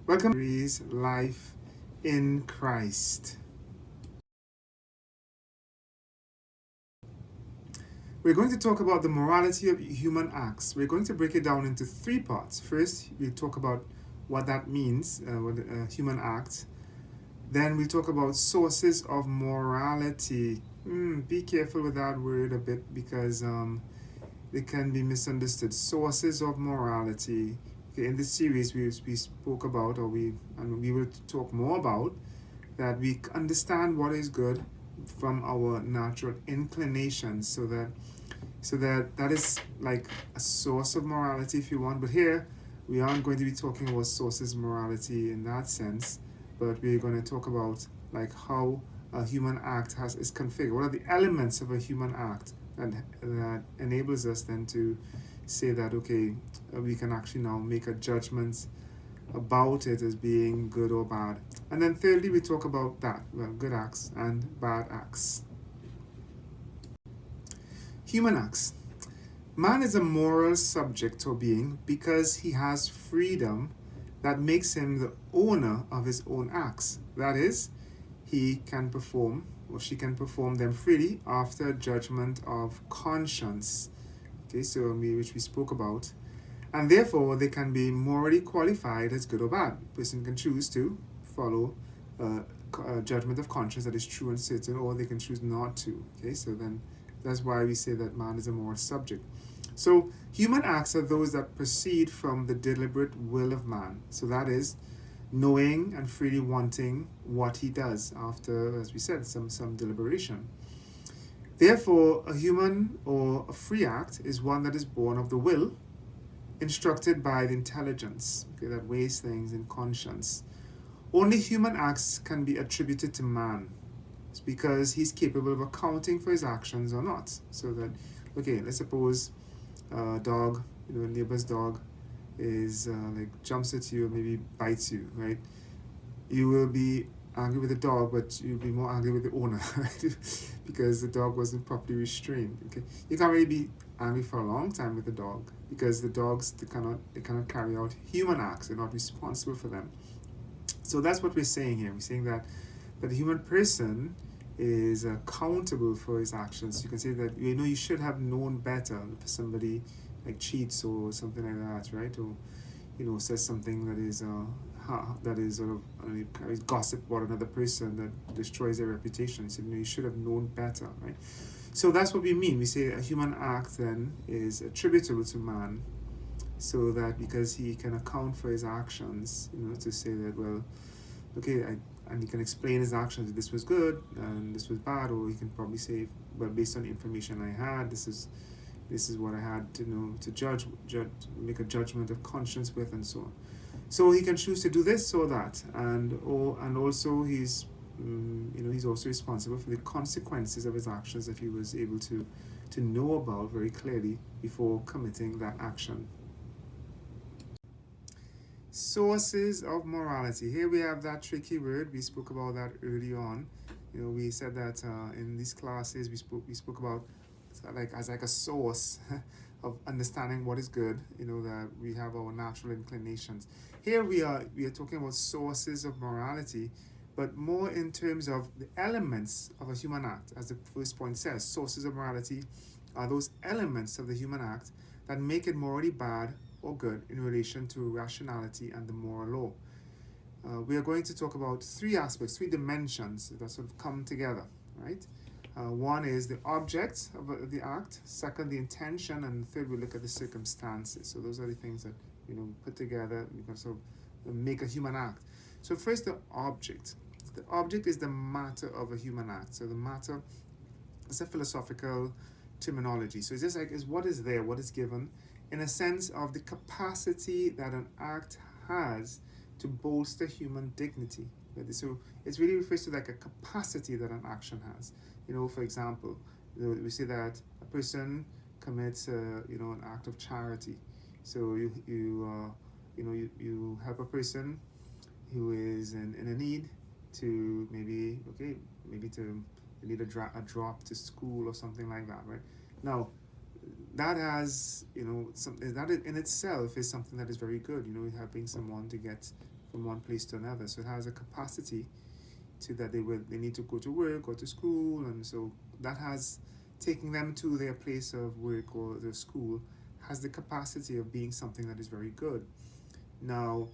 Welcome to series Life in Christ. We're going to talk about the morality of human acts. We're going to break it down into three parts. First, we'll talk about what that means, what human acts. Then we'll talk about sources of morality. Be careful with that word a bit because it can be misunderstood. Sources of morality. Okay, in this series, we spoke about, and we will talk more about that we understand what is good from our natural inclinations, so that is like a source of morality, if you want. But here, we aren't going to be talking about sources of morality in that sense, but we're going to talk about like how a human act is configured. What are the elements of a human act that enables us then to say that okay, we can actually now make a judgment about it as being good or bad. And then thirdly, we talk about that, well, good acts and bad acts. Human acts. Man is a moral subject or being because he has freedom that makes him the owner of his own acts. That is, he can perform or she can perform them freely after judgment of conscience. Okay, so which we spoke about. And therefore, they can be morally qualified as good or bad. A person can choose to follow a judgment of conscience that is true and certain, or they can choose not to. Okay, so then that's why we say that man is a moral subject. So human acts are those that proceed from the deliberate will of man. So that is knowing and freely wanting what he does after, as we said, some deliberation. Therefore, a human or a free act is one that is born of the will, instructed by the intelligence, okay, that weighs things in conscience. Only human acts can be attributed to man. It's because he's capable of accounting for his actions or not. So that, okay, let's suppose a dog, a neighbor's dog is like jumps at you or maybe bites you, right? You will be angry with the dog, but you'll be more angry with the owner, right? Because the dog wasn't properly restrained. Okay, you can't really be angry for a long time with the dog because the dogs they cannot carry out human acts. They're not responsible for them. So that's what we're saying here. We're saying that the human person is accountable for his actions. You can say that you should have known better if somebody like cheats or something like that, right? Or says something that is sort of carries gossip about another person that destroys their reputation. You said you should have known better, right? So that's what we mean. We say a human act then is attributable to man, so that because he can account for his actions, to say that, well, okay, and he can explain his actions. This was good and this was bad, or he can probably say, well, based on the information I had, this is what I had to judge, make a judgment of conscience with, and so on. So he can choose to do this or that, and also he's he's also responsible for the consequences of his actions that he was able to know about very clearly before committing that action. Sources of morality. Here we have that tricky word. We spoke about that early on. We said that in these classes we spoke about as like a source of understanding what is good. That we have our natural inclinations. Here we are talking about sources of morality, but more in terms of the elements of a human act. As the first point says, sources of morality are those elements of the human act that make it morally bad or good in relation to rationality and the moral law. We are going to talk about three aspects, three dimensions that sort of come together, right? One is the object of the act, second, the intention, and third, we look at the circumstances. So those are the things that, put together, you can sort of make a human act. So first, the object. The object is the matter of a human act. So the matter is a philosophical terminology. So it's just like, is what is there, what is given, in a sense of the capacity that an act has to bolster human dignity. So it really refers to like a capacity that an action has. For example, we say that a person commits an act of charity. So you help a person who is in a need to maybe to need a drop to school or something like that, right? Now, that has something that in itself is something that is very good. Helping someone to get from one place to another. So it has a capacity to that they need to go to work or to school, and so that has taking them to their place of work or the school has the capacity of being something that is very good. Now,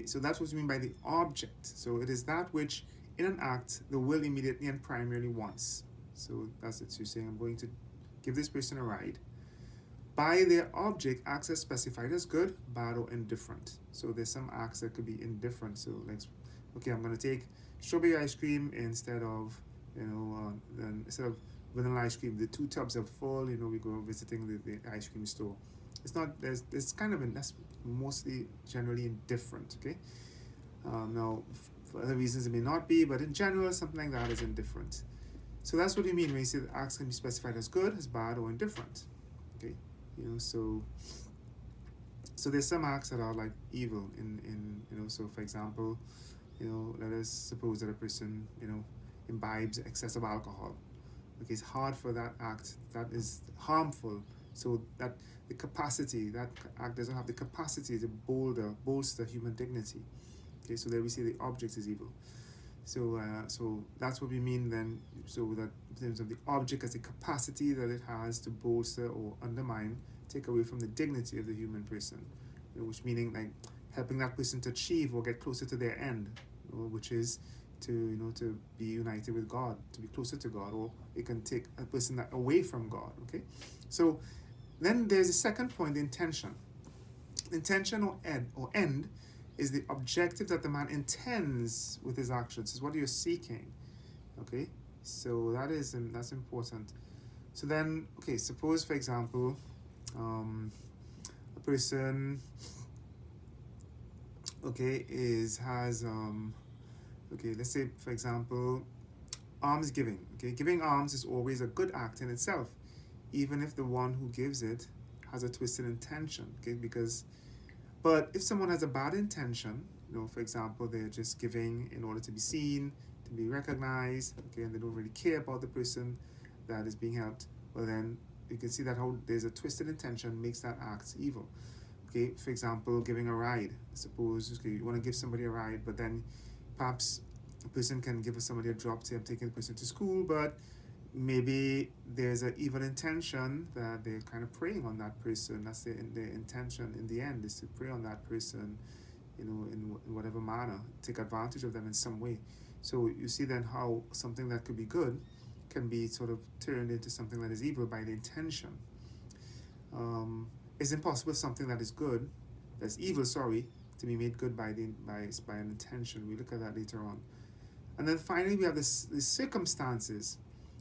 so that's what we mean by the object. So it is that which in an act the will immediately and primarily wants. So that's it. So you're saying I'm going to give this person a ride. By their object, acts are specified as good, bad, or indifferent. So there's some acts that could be indifferent. So like, okay, I'm going to take strawberry ice cream instead of, instead of vanilla ice cream. The 2 tubs are full. We go visiting the ice cream store. It's not. There's kind of that's mostly generally indifferent. Okay. Now, for other reasons it may not be, but in general, something like that is indifferent. So that's what you mean when you say that acts can be specified as good, as bad, or indifferent. Okay. So there's some acts that are like evil in so for example, let us suppose that a person imbibes excessive alcohol. Okay, it's hard for that act that is harmful, so that the capacity, that act doesn't have the capacity to bolster human dignity. Okay, so there we see the object is evil. So that's what we mean then. So that in terms of the object as the capacity that it has to bolster or undermine, take away from the dignity of the human person, which meaning like helping that person to achieve or get closer to their end, which is to be united with God, to be closer to God, or it can take a person that away from God. Okay, so then there's a second point, the intention. Intention or end is the objective that the man intends with his actions. Is what you're seeking. Okay, so that's important. So then, okay, suppose for example, a person, okay, let's say for example, alms giving. Okay, giving alms is always a good act in itself, even if the one who gives it has a twisted intention. Okay, but if someone has a bad intention, for example, they're just giving in order to be seen, to be recognized, okay, and they don't really care about the person that is being helped, well then you can see that how there's a twisted intention makes that act evil. Okay, for example, giving a ride. Suppose you want to give somebody a ride, but then perhaps a person can give somebody a drop, say I'm taking the person to school, but maybe there's an evil intention that they're kind of preying on that person. That's the intention in the end, is to prey on that person, in whatever manner, take advantage of them in some way. So you see then how something that could be good can be sort of turned into something that is evil by the intention. It's impossible something that is good, that's evil, to be made good by an intention. We look at that later on. And then finally we have the circumstances.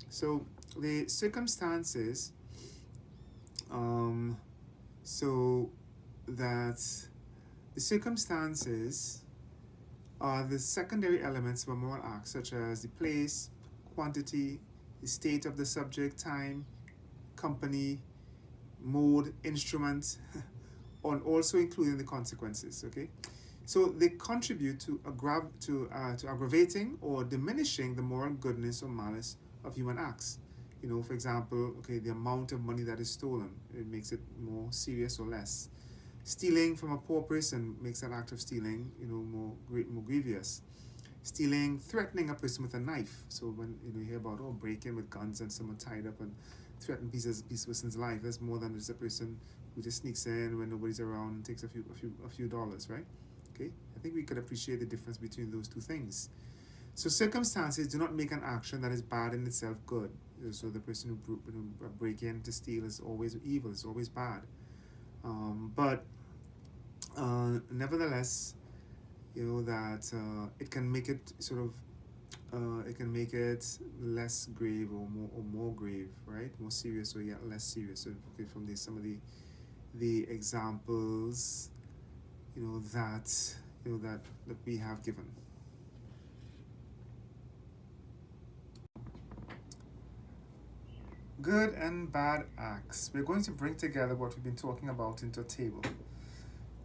So the circumstances, so that the circumstances are the secondary elements of a moral act, such as the place, quantity, the state of the subject, time, company, mode, instrument, and also including the consequences. Okay, so they contribute to aggravating or diminishing the moral goodness or malice of human acts. For example, okay, the amount of money that is stolen, it makes it more serious or less. Stealing from a poor person makes that act of stealing, more grievous. Stealing, threatening a person with a knife. So when you hear about break-in with guns and someone tied up and threaten piece of person's life, that's more than just a person who just sneaks in when nobody's around and takes a few dollars, right? Okay, I think we could appreciate the difference between those two things. So circumstances do not make an action that is bad in itself good. So the person who break in to steal is always evil, is always bad. But nevertheless, that it can make it sort of, it can make it less grave or more grave, right? More serious or yet less serious. So okay, from some of the examples, that we have given. Good and bad acts. We're going to bring together what we've been talking about into a table.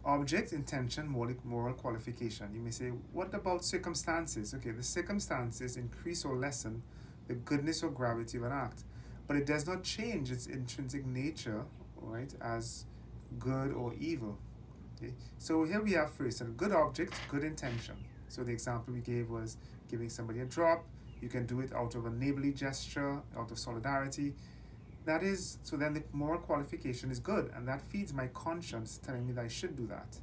Object, intention, moral qualification. You may say, what about circumstances? Okay, the circumstances increase or lessen the goodness or gravity of an act, but it does not change its intrinsic nature, right, as good or evil. Okay, so here we have first a good object, good intention. So the example we gave was giving somebody a drop. You can do it out of a neighborly gesture, out of solidarity. That is, so then the moral qualification is good, and that feeds my conscience telling me that I should do that.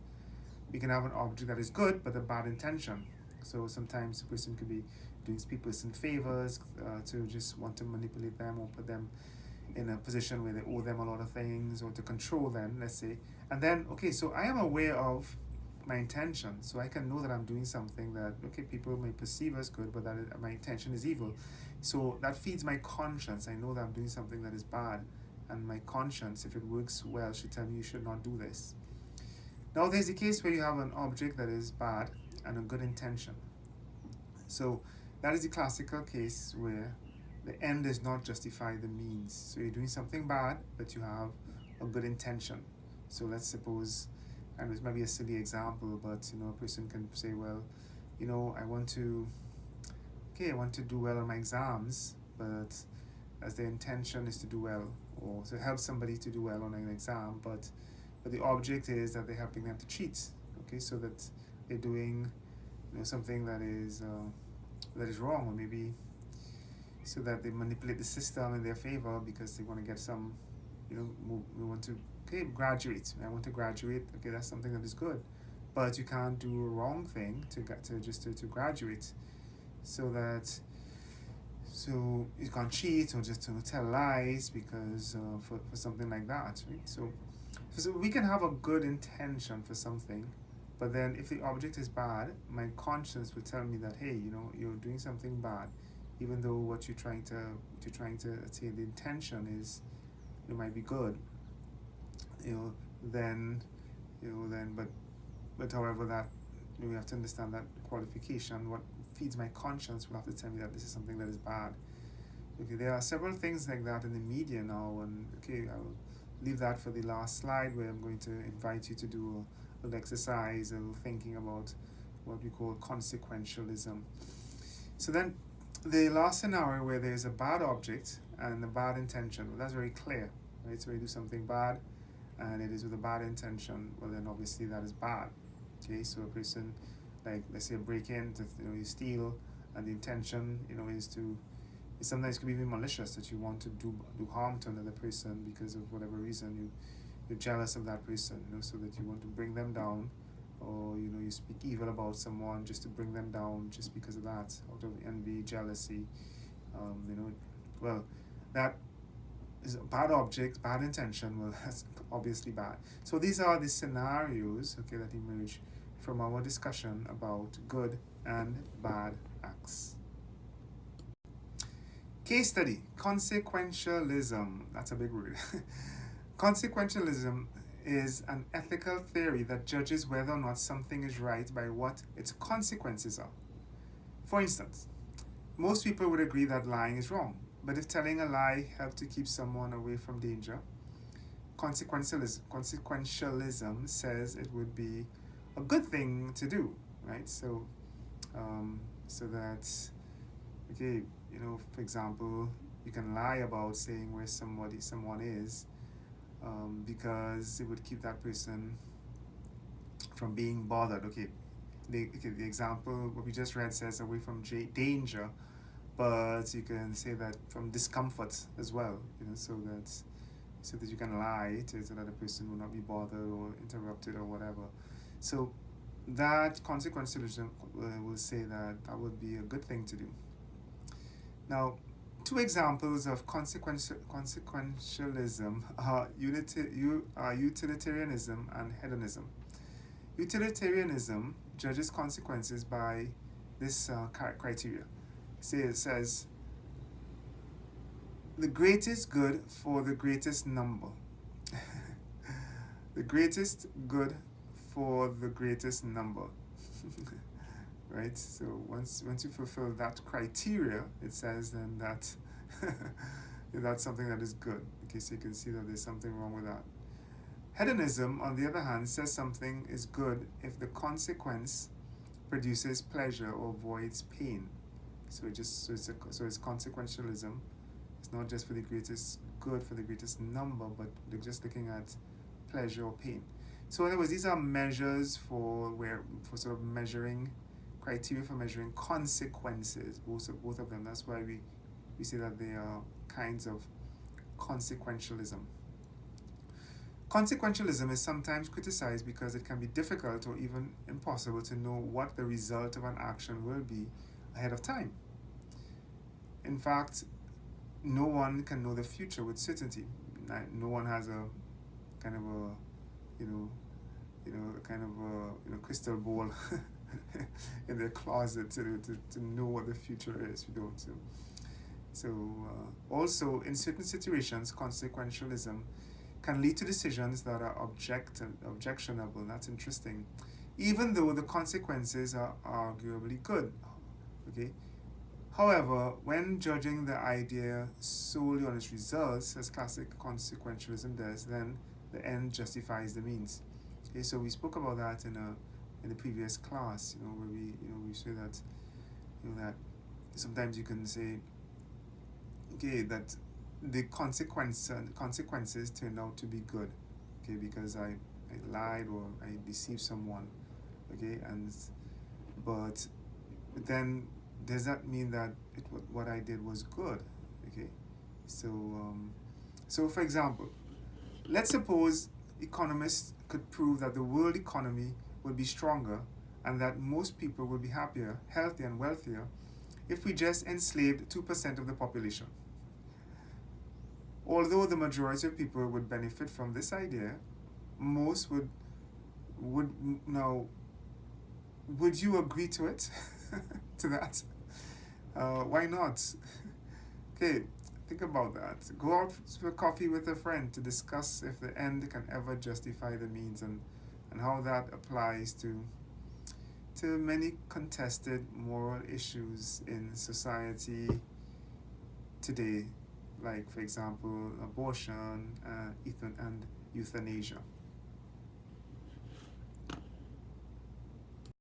We can have an object that is good but a bad intention. So sometimes a person could be doing person favors to just want to manipulate them or put them in a position where they owe them a lot of things or to control them, let's say. And then, okay, so I am aware of my intention, so I can know that I'm doing something that, okay, people may perceive as good, but that my intention is evil. So that feeds my conscience. I know that I'm doing something that is bad, and my conscience, if it works well, should tell me you should not do this. Now, there's a case where you have an object that is bad and a good intention. So that is the classical case where the end does not justify the means. So you're doing something bad, but you have a good intention. So let's suppose, and it might be a silly example, but a person can say, well, I want to do well on my exams, but as their intention is to do well or to help somebody to do well on an exam, but the object is that they're helping them to cheat. Okay, so that they're doing something that is wrong, or maybe so that they manipulate the system in their favor because they want to get some, we want to graduate. I want to graduate. Okay, that's something that is good, but you can't do a wrong thing to get to graduate. So you can't cheat or just tell lies because for something like that, right? So we can have a good intention for something, but then if the object is bad, my conscience will tell me that, hey, you're doing something bad, even though what you're trying to attain, the intention is it might be good, then but however that we have to understand that qualification, what feeds my conscience will have to tell me that this is something that is bad. Okay, there are several things like that in the media now, and okay, I'll leave that for the last slide where I'm going to invite you to do a little exercise, a little thinking about what we call consequentialism. So then the last scenario where there's a bad object and a bad intention, well, that's very clear, right? So you do something bad and it is with a bad intention, well then obviously that is bad. Okay, so a person, like let's say a break-in, you steal, and the intention, is to, sometimes it could be even malicious, that you want to do harm to another person because of whatever reason you're jealous of that person, so that you want to bring them down, or you speak evil about someone just to bring them down just because of that, out of envy, jealousy, well, that is a bad object, bad intention. Well, that's obviously bad. So these are the scenarios, okay, that emerge from our discussion about good and bad acts. Case study, consequentialism. That's a big word. Consequentialism is an ethical theory that judges whether or not something is right by what its consequences are. For instance, most people would agree that lying is wrong, but if telling a lie helps to keep someone away from danger, consequentialism says it would be a good thing to do, right? So that, okay, for example, you can lie about saying where someone is, because it would keep that person from being bothered. Okay, the example what we just read says away from danger, but you can say that from discomfort as well. So that you can lie so that the person will not be bothered or interrupted or whatever. So that consequentialism will say that would be a good thing to do. Now, two examples of consequentialism are utilitarianism and hedonism. Utilitarianism judges consequences by this criteria. It says the greatest good for the greatest number. The greatest good for the greatest number. Right? So once you fulfill that criteria, it says then that that's something that is good. Okay, so you can see that there's something wrong with that. Hedonism, on the other hand, says something is good if the consequence produces pleasure or avoids pain. So it's consequentialism. It's not just for the greatest good for the greatest number, but they're just looking at pleasure or pain. So in other words, these are measures for sort of measuring criteria for measuring consequences. Both of them. That's why we say that they are kinds of consequentialism. Consequentialism is sometimes criticized because it can be difficult or even impossible to know what the result of an action will be ahead of time. In fact, no one can know the future with certainty. No one has a kind of a kind of a crystal ball in their closet to know what the future is. We don't. So also in certain situations, consequentialism can lead to decisions that are objectionable. That's interesting, even though the consequences are arguably good. Okay. However, when judging the idea solely on its results, as classic consequentialism does, then the end justifies the means. Okay, so we spoke about that in the previous class, where we say that that sometimes you can say, okay, that the consequences turned out to be good, okay, because I lied or I deceived someone, okay, but then does that mean that what I did was good, okay? So for example, let's suppose economists could prove that the world economy would be stronger and that most people would be happier, healthier, and wealthier if we just enslaved 2% of the population. Although the majority of people would benefit from this idea, most would now. Would you agree to it? To that? Why not? Okay, think about that. Go out for coffee with a friend to discuss if the end can ever justify the means, and how that applies to many contested moral issues in society today, like, for example, abortion, and euthanasia.